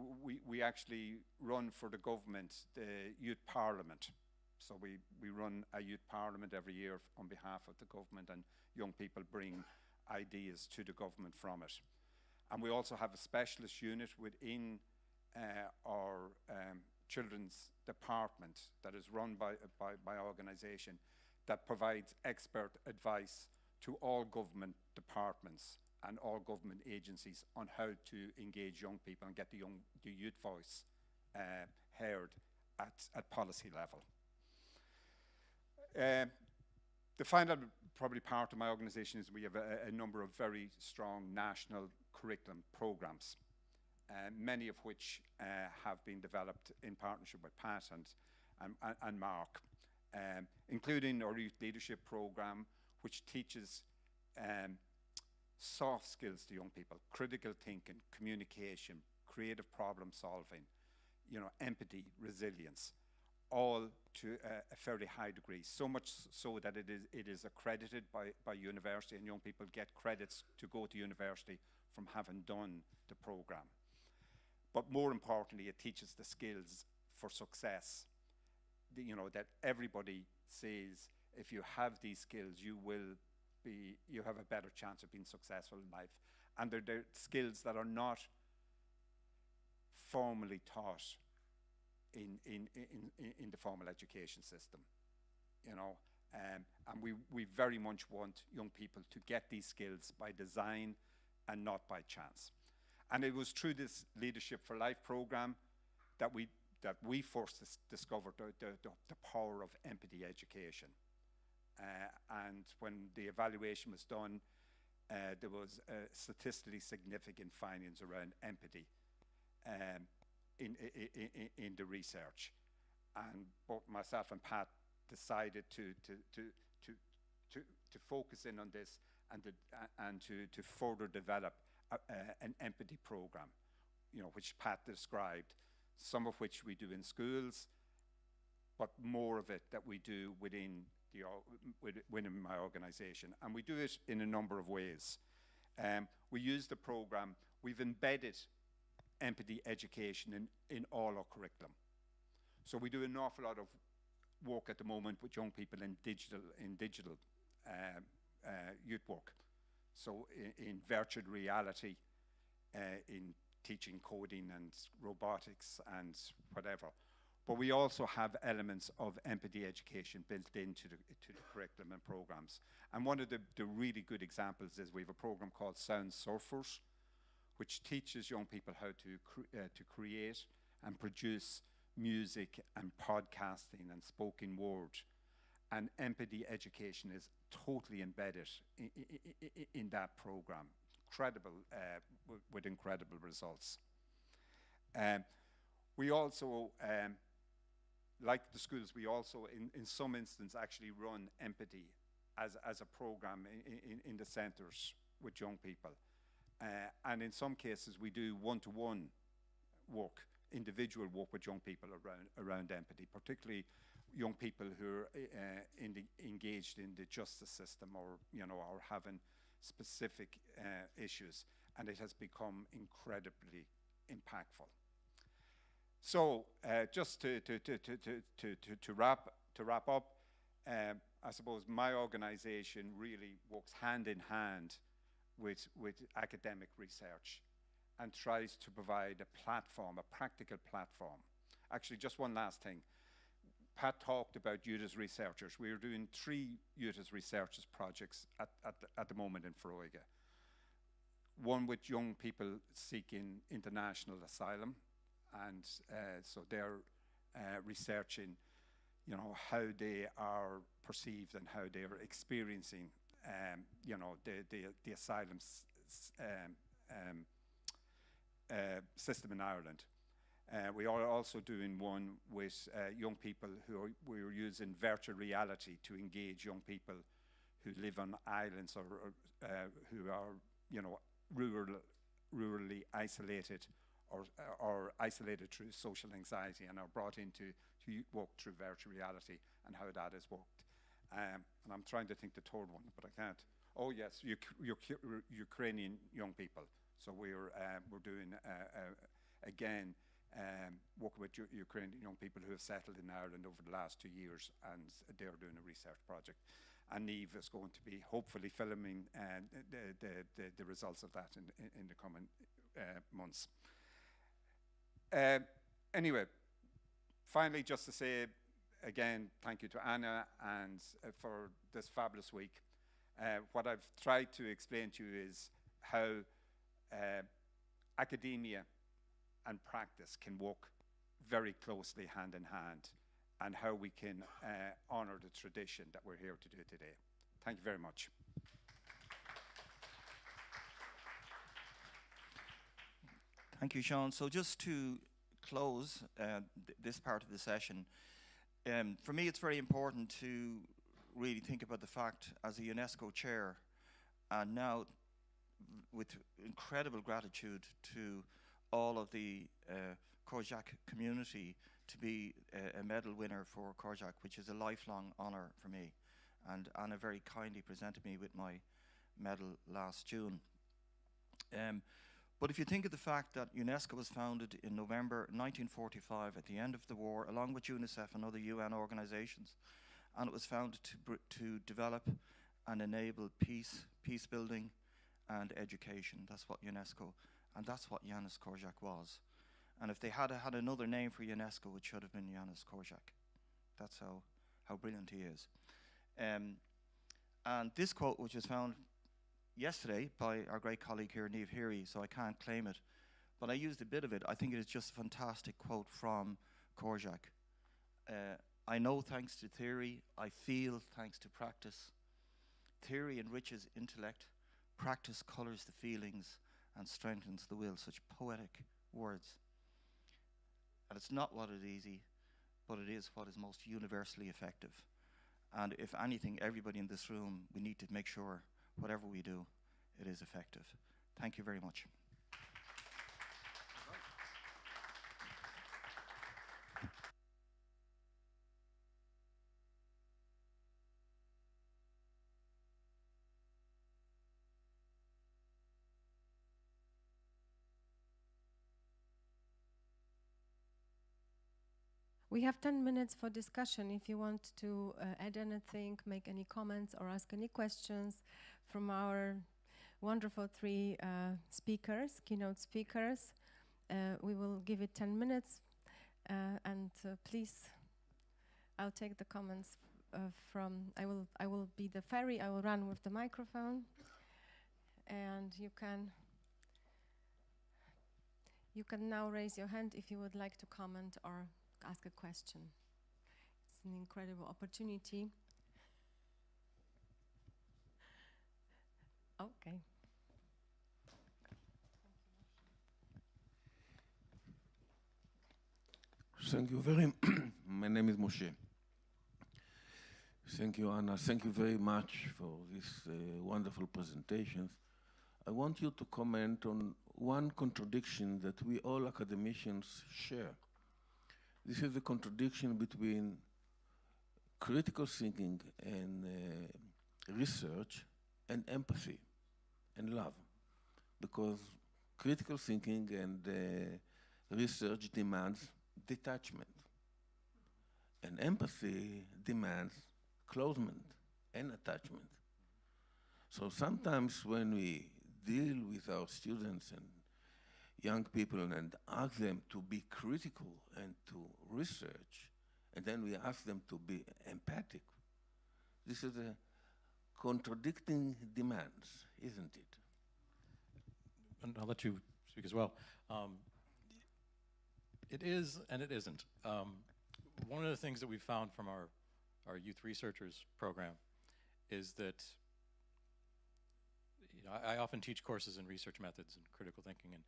we actually run for the government the youth parliament. So we run a youth parliament every year on behalf of the government, and young people bring ideas to the government from it. And we also have a specialist unit within our children's department that is run by my organisation that provides expert advice to all government departments and all government agencies on how to engage young people and get the youth voice heard at policy level. The final probably part of my organisation is we have a number of very strong national curriculum programmes, many of which have been developed in partnership with Pat and Mark, including our youth leadership programme, which teaches soft skills to young people: critical thinking, communication, creative problem solving, empathy, resilience, all to a fairly high degree, so much so that it is accredited by university, and young people get credits to go to university from having done the programme. But more importantly, it teaches the skills for success. That everybody says, if you have these skills, you have a better chance of being successful in life. And they're skills that are not formally taught in the formal education system. And we very much want young people to get these skills by design and not by chance. And it was through this Leadership for Life program that we first discovered the power of empathy education. And when the evaluation was done, there was statistically significant findings around empathy in the research. And both myself and Pat decided to focus in on this and to further develop an empathy program, which Pat described, some of which we do in schools, but more of it that we do within my organization. And we do it in a number of ways. We use the program, we've embedded empathy education in all our curriculum. So we do an awful lot of work at the moment with young people in digital youth work. So in virtual reality, in teaching coding and robotics and whatever. But we also have elements of empathy education built into the curriculum and programs. And one of the really good examples is we have a program called Sound Surfers, which teaches young people how to create and produce music and podcasting and spoken word. And empathy education is totally embedded in that program. Incredible, with incredible results. We also, like the schools, we also, in some instances, actually run empathy as a program in the centres with young people. And in some cases, we do one-to-one work, individual work with young people around empathy, particularly young people who are engaged in the justice system or having specific issues, and it has become incredibly impactful. So just to wrap up, I suppose my organization really works hand in hand with academic research and tries to provide a platform, a practical platform. Actually, just one last thing. Pat talked about youth as researchers. We are doing 3 youth as researchers projects at the moment in Feroiga. One with young people seeking international asylum, and so they're researching, how they are perceived and how they are experiencing, the asylum system in Ireland. We are also doing one with young people we're using virtual reality to engage young people who live on islands or who are, rurally isolated or isolated through social anxiety and are brought into to work through virtual reality and how that has worked. And I'm trying to think the third one, but I can't. Oh yes, Ukrainian young people. So we're doing again. Working with Ukrainian young people who have settled in Ireland over the last 2 years, and they're doing a research project. And Neve is going to be hopefully filming the results of that in the coming months. Anyway, finally, just to say again, thank you to Anna and for this fabulous week. What I've tried to explain to you is how academia and practice can work very closely hand in hand, and how we can honor the tradition that we're here to do today. Thank you very much. Thank you, Sean. So just to close this part of the session, for me it's very important to really think about the fact, as a UNESCO chair, and now with incredible gratitude to all of the Korjak community, to be a medal winner for Korjak, which is a lifelong honor for me. And Anna very kindly presented me with my medal last June. But if you think of the fact that UNESCO was founded in November 1945 at the end of the war, along with UNICEF and other UN organizations, and it was founded to develop and enable peace building and education. That's what UNESCO, and that's what Janusz Korczak was. And if they had had another name for UNESCO, it should have been Janusz Korczak. That's how brilliant he is. And this quote, which was found yesterday by our great colleague here, Niamh Heary, so I can't claim it, but I used a bit of it. I think it is just a fantastic quote from Korczak. I know thanks to theory, I feel thanks to practice. Theory enriches intellect, practice colors the feelings and strengthens the will. Such poetic words. And it's not what is easy, but it is what is most universally effective. And if anything, everybody in this room, we need to make sure whatever we do, it is effective. Thank you very much. We have 10 minutes for discussion. If you want to add anything, make any comments, or ask any questions from our wonderful three speakers, keynote speakers, we will give it 10 minutes. And please, I'll take the comments from. I will be the ferry. I will run with the microphone, and you can now raise your hand if you would like to comment or ask a question. It's an incredible opportunity. Okay. Thank you very my name is Moshe. Thank you, Anna. Thank you very much for these wonderful presentations. I want you to comment on one contradiction that we all academicians share. This is the contradiction between critical thinking and research and empathy and love. Because critical thinking and research demands detachment. And empathy demands closeness and attachment. So sometimes when we deal with our students and young people and ask them to be critical and to research, and then we ask them to be empathic, this is a contradicting demands, isn't it? And I'll let you speak as well. It is and it isn't. One of the things that we found from our youth researchers program is that I often teach courses in research methods and critical thinking, and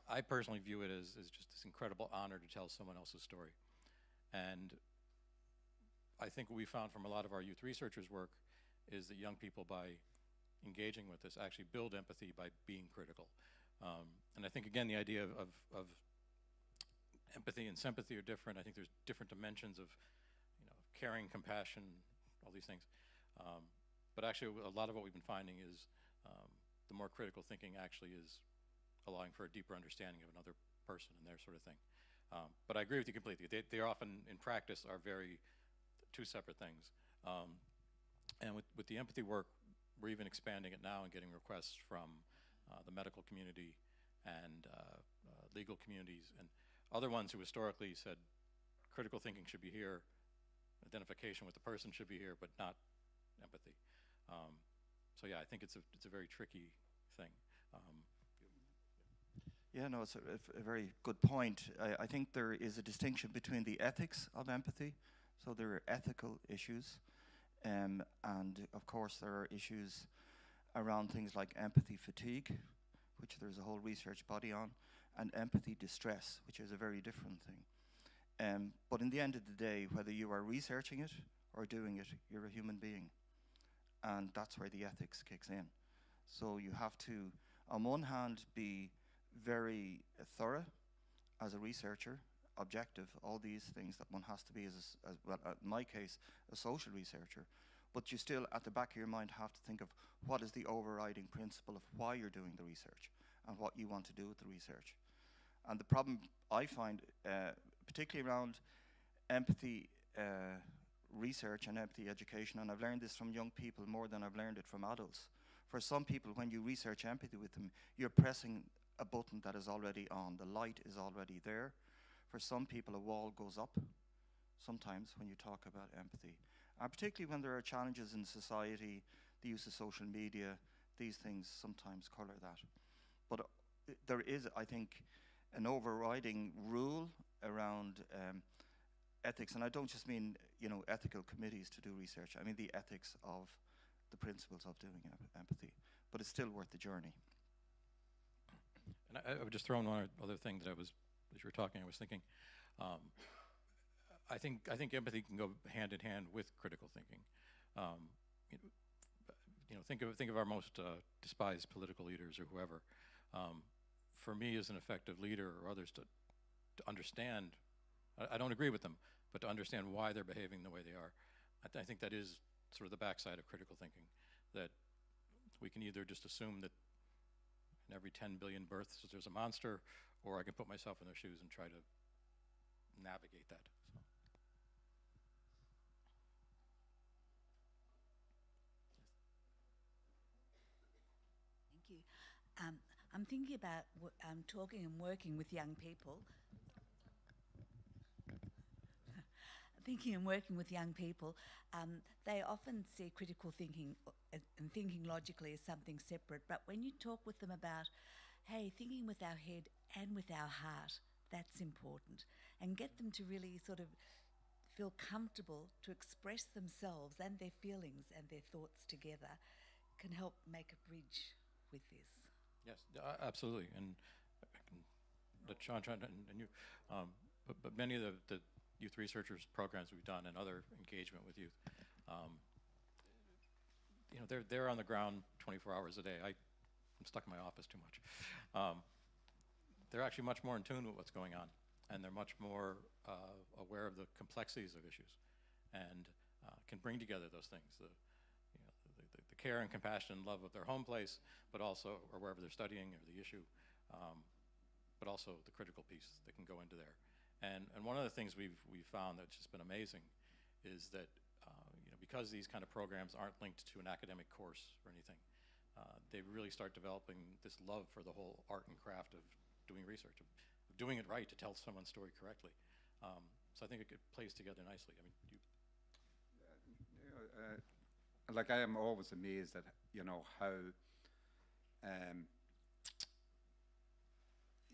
I personally view it as just this incredible honor to tell someone else's story. And I think what we found from a lot of our youth researchers' work is that young people, by engaging with this, actually build empathy by being critical. And I think, again, the idea of empathy and sympathy are different. I think there's different dimensions of caring, compassion, all these things. But actually, a lot of what we've been finding is the more critical thinking actually is allowing for a deeper understanding of another person and their sort of thing. But I agree with you completely. They often, in practice, are very two separate things. And with the empathy work, we're even expanding it now and getting requests from the medical community and legal communities and other ones who historically said critical thinking should be here, identification with the person should be here, but not empathy. So yeah, I think it's a very tricky thing. Yeah, no, it's a very good point. I think there is a distinction between the ethics of empathy. So there are ethical issues, and of course there are issues around things like empathy fatigue, which there's a whole research body on, and empathy distress, which is a very different thing. But in the end of the day, whether you are researching it or doing it, you're a human being. And that's where the ethics kicks in. So you have to, on one hand, be very thorough as a researcher, objective, all these things that one has to be as well, in my case, a social researcher. But you still, at the back of your mind, have to think of what is the overriding principle of why you're doing the research and what you want to do with the research. And the problem I find, particularly around empathy research and empathy education, and I've learned this from young people more than I've learned it from adults. For some people, when you research empathy with them, you're pressing a button that is already on. The light is already there. For some people, a wall goes up sometimes when you talk about empathy. And particularly when there are challenges in society, the use of social media, these things sometimes colour that. But there is, I think, an overriding rule around ethics, and I don't just mean, you know, ethical committees to do research. I mean the ethics of the principles of doing empathy. But it's still worth the journey. And I would just throw in one other thing that as you were talking, I was thinking. I think empathy can go hand in hand with critical thinking. You know, think of our most despised political leaders or whoever. For me, as an effective leader or others, to understand, I don't agree with them, but to understand why they're behaving the way they are, I think that is sort of the backside of critical thinking. That we can either just assume that in every 10 billion births there's a monster, or I can put myself in their shoes and try to navigate that. So. Thank you. I'm thinking about talking and working with young people. Thinking and working with young people, they often see critical thinking and thinking logically as something separate, but when you talk with them about, hey, thinking with our head and with our heart, that's important, and get them to really sort of feel comfortable to express themselves and their feelings and their thoughts together, can help make a bridge with this. Yes, absolutely, and I can let Sean try and you, but many of the youth researchers programs we've done and other engagement with youth, you know, they're on the ground 24 hours a day. I'm stuck in my office too much. They're actually much more in tune with what's going on, and they're much more aware of the complexities of issues, and can bring together those things. The care and compassion and love of their home place, but also, or wherever they're studying, or the issue, but also the critical piece that can go into there. And one of the things we've found that's just been amazing is that you know, because these kind of programs aren't linked to an academic course or anything, they really start developing this love for the whole art and craft of doing research, of doing it right to tell someone's story correctly. So I think it plays together nicely. I mean, like, I am always amazed at, you know, how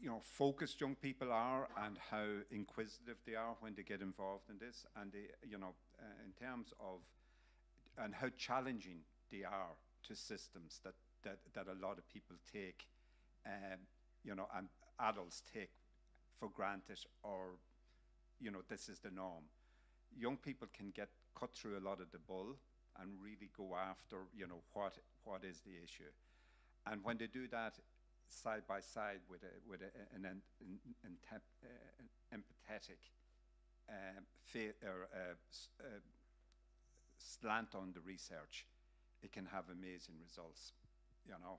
you know, focused young people are and how inquisitive they are when they get involved in this, and they, you know, in terms of, and how challenging they are to systems that a lot of people take, you know, and adults take for granted, or, you know, this is the norm. Young people can get cut through a lot of the bull and really go after, you know, what is the issue, and when they do that side by side with an empathetic slant on the research, it can have amazing results. You know,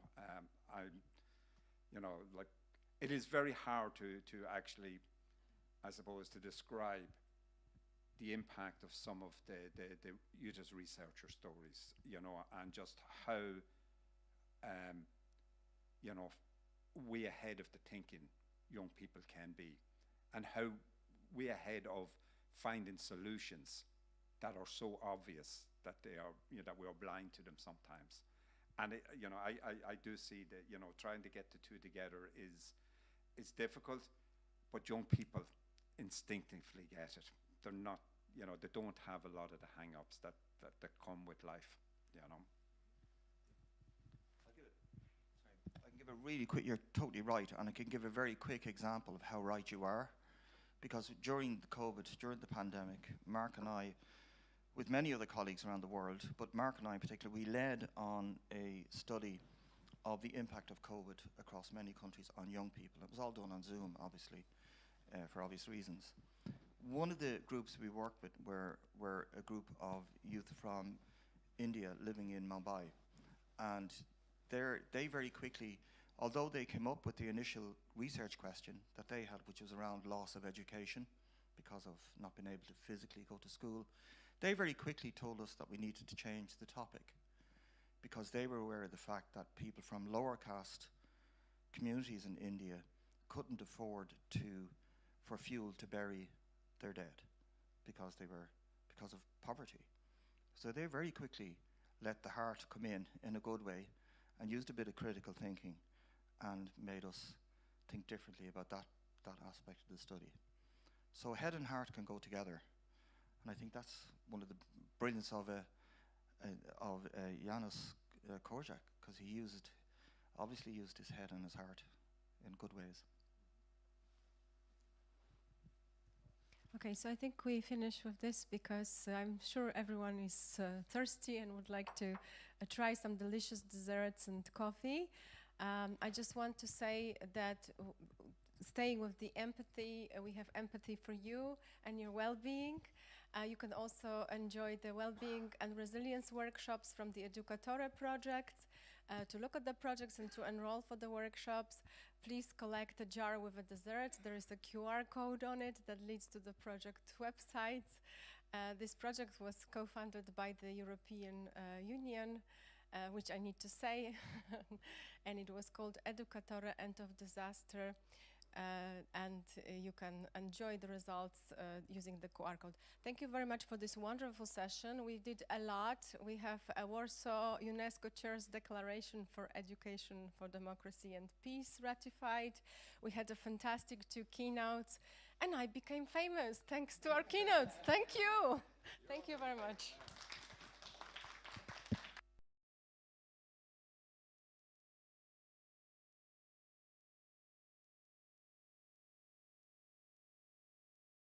you know, like, it is very hard to actually, I suppose, to describe the impact of some of the UTAS researcher stories, you know, and just how, you know, way ahead of the thinking young people can be, and how way ahead of finding solutions that are so obvious that they are, you know, that we are blind to them sometimes. And it, you know, I do see that, you know, trying to get the two together is difficult, but young people instinctively get it. They're not, you know, they don't have a lot of the hang-ups that come with life, you know. I can give a really quick, you're totally right, and I can give a very quick example of how right you are. Because during the pandemic, Mark and I, with many other colleagues around the world, but Mark and I in particular, we led on a study of the impact of COVID across many countries on young people. It was all done on Zoom, obviously, for obvious reasons. One of the groups we worked with were a group of youth from India living in Mumbai. And they very quickly, although they came up with the initial research question that they had, which was around loss of education because of not being able to physically go to school, they very quickly told us that we needed to change the topic, because they were aware of the fact that people from lower caste communities in India couldn't afford for fuel to bury their dead because of poverty. So they very quickly let the heart come in a good way, and used a bit of critical thinking and made us think differently about that aspect of the study. So head and heart can go together, and I think that's one of the brilliance of Janusz Korczak, because he obviously used his head and his heart in good ways. Okay, so I think we finish with this because I'm sure everyone is thirsty and would like to try some delicious desserts and coffee. I just want to say that staying with the empathy, we have empathy for you and your well-being. You can also enjoy the well-being and resilience workshops from the Educatore project. To look at the projects and to enroll for the workshops, please collect a jar with a dessert. There is a QR code on it that leads to the project website. This project was co-funded by the European Union, which I need to say, and it was called Educatore End of Disaster. And you can enjoy the results using the QR code. Thank you very much for this wonderful session. We did a lot. We have a Warsaw UNESCO Chair's Declaration for Education for Democracy and Peace ratified. We had a fantastic 2 keynotes, and I became famous thanks to our keynotes. Thank you. Thank you very much.